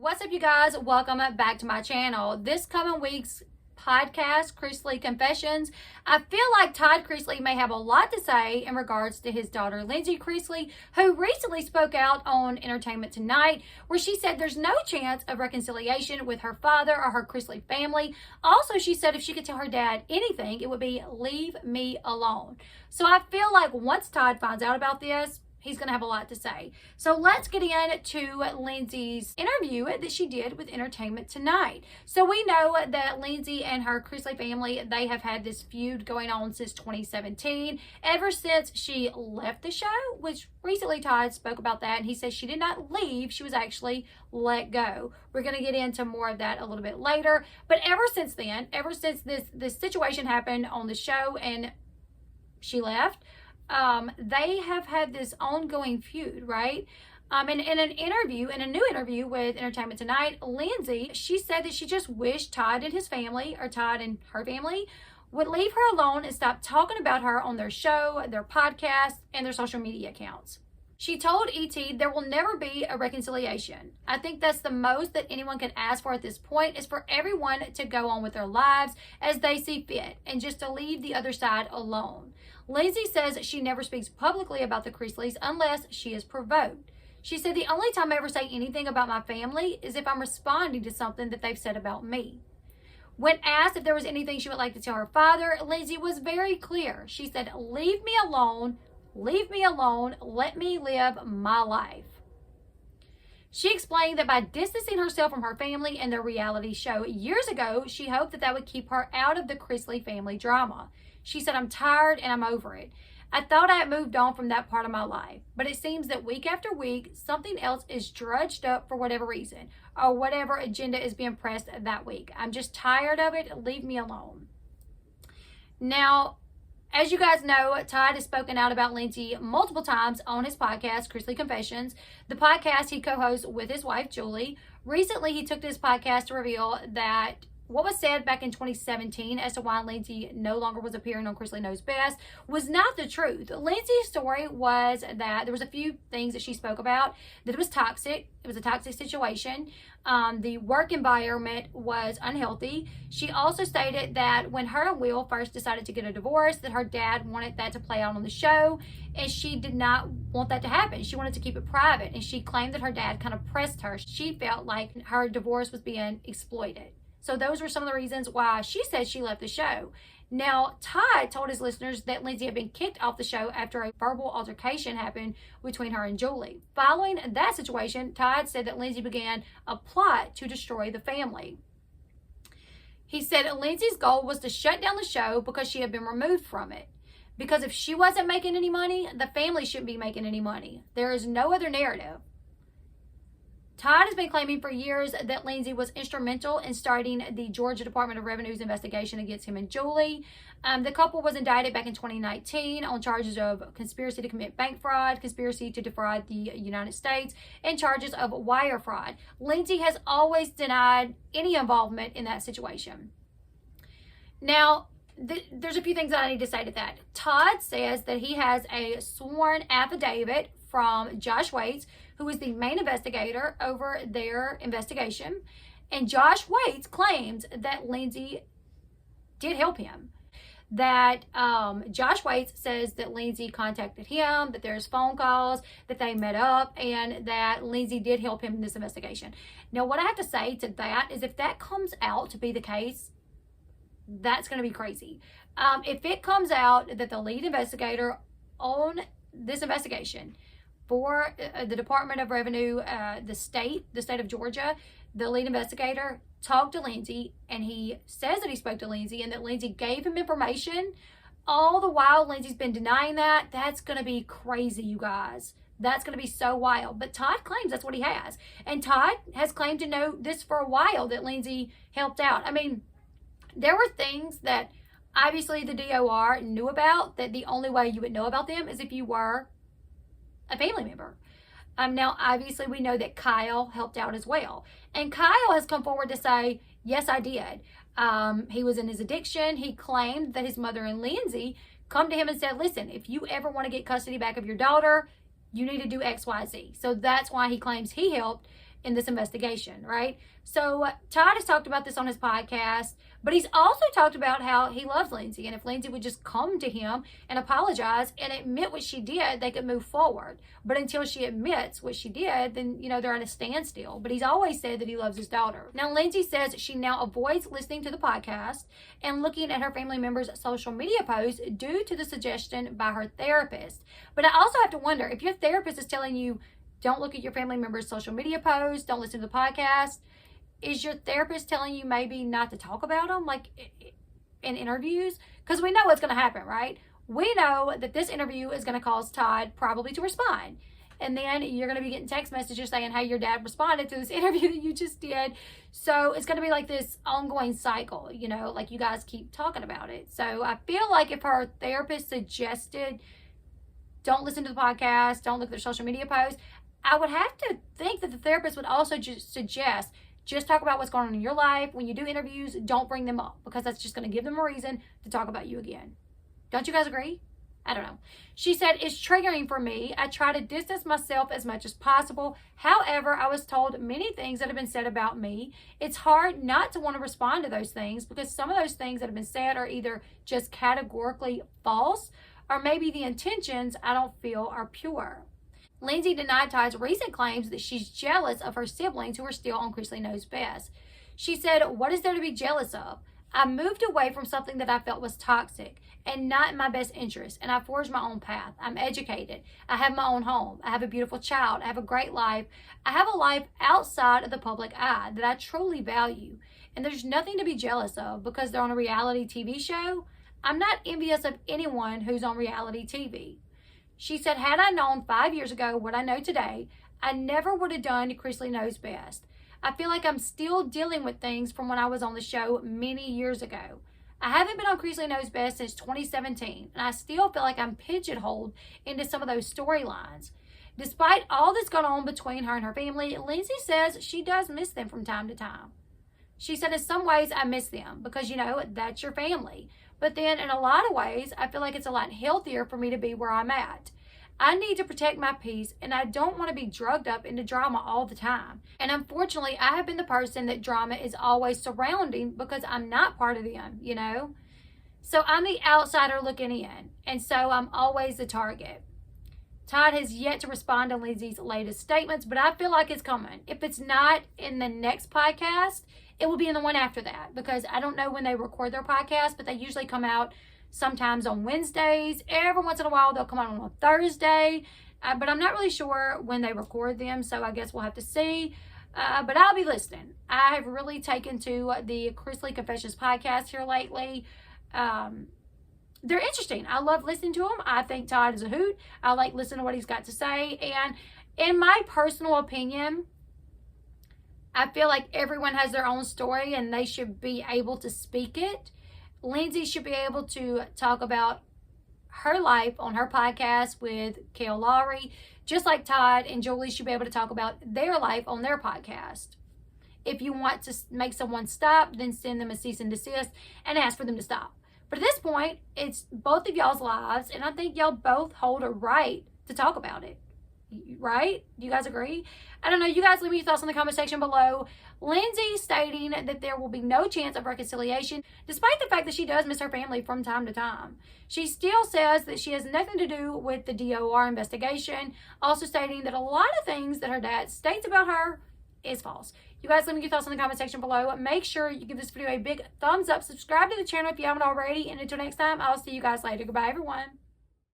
What's up, you guys? Welcome back to my channel. This coming week's podcast, Chrisley Confessions, I feel like Todd Chrisley may have a lot to say in regards to his daughter, Lindsey Chrisley, who recently spoke out on Entertainment Tonight, where she said there's no chance of reconciliation with her father or her Chrisley family. Also, she said if she could tell her dad anything, it would be, leave me alone. So I feel like once Todd finds out about this, he's going to have a lot to say. So let's get into Lindsey's interview that she did with Entertainment Tonight. So we know that Lindsey and her Chrisley family, they have had this feud going on since 2017, ever since she left the show, which recently Todd spoke about that, and he says she did not leave, she was actually let go. We're going to get into more of that a little bit later. But ever since then, ever since this situation happened on the show and she left, they have had this ongoing feud, right? And in a new interview with Entertainment Tonight, Lindsey, she said that she just wished Todd and his family, or Todd and her family, would leave her alone and stop talking about her on their show, their podcast, and their social media accounts. She told ET there will never be a reconciliation. I think that's the most that anyone can ask for at this point, is for everyone to go on with their lives as they see fit and just to leave the other side alone. Lindsey says she never speaks publicly about the Chrisleys unless she is provoked. She said the only time I ever say anything about my family is if I'm responding to something that they've said about me. When asked if there was anything she would like to tell her father, Lindsey was very clear. She said, leave me alone, let me live my life. She explained that by distancing herself from her family and their reality show years ago, she hoped that would keep her out of the Chrisley family drama. She said, I'm tired and I'm over it. I thought I had moved on from that part of my life, but it seems that week after week, something else is drudged up for whatever reason, or whatever agenda is being pressed that week. I'm just tired of it. Leave me alone. Now, as you guys know, Todd has spoken out about Lindsey multiple times on his podcast, Chrisley Confessions, the podcast he co-hosts with his wife, Julie. Recently, he took this podcast to reveal that what was said back in 2017 as to why Lindsey no longer was appearing on Chrisley Knows Best was not the truth. Lindsey's story was that there was a few things that she spoke about, that it was toxic. It was a toxic situation. The work environment was unhealthy. She also stated that when her and Will first decided to get a divorce, that her dad wanted that to play out on the show, and she did not want that to happen. She wanted to keep it private, and she claimed that her dad kind of pressed her. She felt like her divorce was being exploited. So those were some of the reasons why she said she left the show. Now, Todd told his listeners that Lindsey had been kicked off the show after a verbal altercation happened between her and Julie. Following that situation, Todd said that Lindsey began a plot to destroy the family. He said Lindsey's goal was to shut down the show because she had been removed from it. Because if she wasn't making any money, the family shouldn't be making any money. There is no other narrative. Todd has been claiming for years that Lindsey was instrumental in starting the Georgia Department of Revenue's investigation against him and Julie. The couple was indicted back in 2019 on charges of conspiracy to commit bank fraud, conspiracy to defraud the United States, and charges of wire fraud. Lindsey has always denied any involvement in that situation. Now, there's a few things that I need to say to that. Todd says that he has a sworn affidavit from Josh Waits, who is the main investigator over their investigation. And Josh Waits claims that Lindsey did help him. That Josh Waits says that Lindsey contacted him, that there's phone calls, that they met up, and that Lindsey did help him in this investigation. Now, what I have to say to that is if that comes out to be the case, that's going to be crazy. If it comes out that the lead investigator on this investigation for the Department of Revenue, the state of Georgia, the lead investigator talked to Lindsey, and he says that he spoke to Lindsey and that Lindsey gave him information, all the while Lindsey's been denying that, that's going to be crazy, you guys. That's going to be so wild. But Todd claims that's what he has. And Todd has claimed to know this for a while, that Lindsey helped out. I mean, there were things that obviously the DOR knew about, that the only way you would know about them is if you were a family member. Now, obviously, we know that Kyle helped out as well. And Kyle has come forward to say, yes, I did. He was in his addiction. He claimed that his mother and Lindsey come to him and said, listen, if you ever want to get custody back of your daughter, you need to do X, Y, Z. So that's why he claims he helped in this investigation, right? So Todd has talked about this on his podcast, but he's also talked about how he loves Lindsay, and if Lindsay would just come to him and apologize and admit what she did, they could move forward. But until she admits what she did, then, they're at a standstill. But he's always said that he loves his daughter. Now, Lindsay says she now avoids listening to the podcast and looking at her family members' social media posts due to the suggestion by her therapist. But I also have to wonder, if your therapist is telling you, don't look at your family members' social media posts, don't listen to the podcast, is your therapist telling you maybe not to talk about them, like in interviews? Because we know what's going to happen, right? We know that this interview is going to cause Todd probably to respond. And then you're going to be getting text messages saying, hey, your dad responded to this interview that you just did. So it's going to be like this ongoing cycle, like you guys keep talking about it. So I feel like if her therapist suggested, don't listen to the podcast, don't look at their social media posts, I would have to think that the therapist would also just suggest, just talk about what's going on in your life. When you do interviews, don't bring them up, because that's just going to give them a reason to talk about you again. Don't you guys agree? I don't know. She said, it's triggering for me. I try to distance myself as much as possible. However, I was told many things that have been said about me. It's hard not to want to respond to those things, because some of those things that have been said are either just categorically false, or maybe the intentions I don't feel are pure. Lindsay denied Todd's recent claims that she's jealous of her siblings who are still on Chrisley Knows Best. She said, what is there to be jealous of? I moved away from something that I felt was toxic and not in my best interest, and I forged my own path. I'm educated. I have my own home. I have a beautiful child. I have a great life. I have a life outside of the public eye that I truly value, and there's nothing to be jealous of because they're on a reality TV show. I'm not envious of anyone who's on reality TV. She said, had I known 5 years ago what I know today, I never would have done Chrisley Knows Best. I feel like I'm still dealing with things from when I was on the show many years ago. I haven't been on Chrisley Knows Best since 2017, and I still feel like I'm pigeonholed into some of those storylines. Despite all that's gone on between her and her family, Lindsay says she does miss them from time to time. She said, in some ways, I miss them because, that's your family. But then in a lot of ways, I feel like it's a lot healthier for me to be where I'm at. I need to protect my peace, and I don't want to be drugged up into drama all the time. And unfortunately, I have been the person that drama is always surrounding because I'm not part of them, So I'm the outsider looking in, and so I'm always the target. Todd has yet to respond to Lindsay's latest statements, but I feel like it's coming. If it's not in the next podcast, it will be in the one after that, because I don't know when they record their podcast, but they usually come out sometimes on Wednesdays. Every once in a while, they'll come out on a Thursday, but I'm not really sure when they record them, so I guess we'll have to see. But I'll be listening. I have really taken to the Chrisley Confessions podcast here lately. They're interesting. I love listening to them. I think Todd is a hoot. I like listening to what he's got to say. And in my personal opinion, I feel like everyone has their own story and they should be able to speak it. Lindsay should be able to talk about her life on her podcast with Kale Lowry, just like Todd and Julie should be able to talk about their life on their podcast. If you want to make someone stop, then send them a cease and desist and ask for them to stop. But at this point, it's both of y'all's lives, and I think y'all both hold a right to talk about it. Right? Do you guys agree? I don't know. You guys leave me your thoughts in the comment section below. Lindsay stating that there will be no chance of reconciliation, despite the fact that she does miss her family from time to time. She still says that she has nothing to do with the DOR investigation, also stating that a lot of things that her dad states about her is false. You guys leave me your thoughts in the comment section below. Make sure you give this video a big thumbs up. Subscribe to the channel if you haven't already. And until next time, I'll see you guys later. Goodbye, everyone.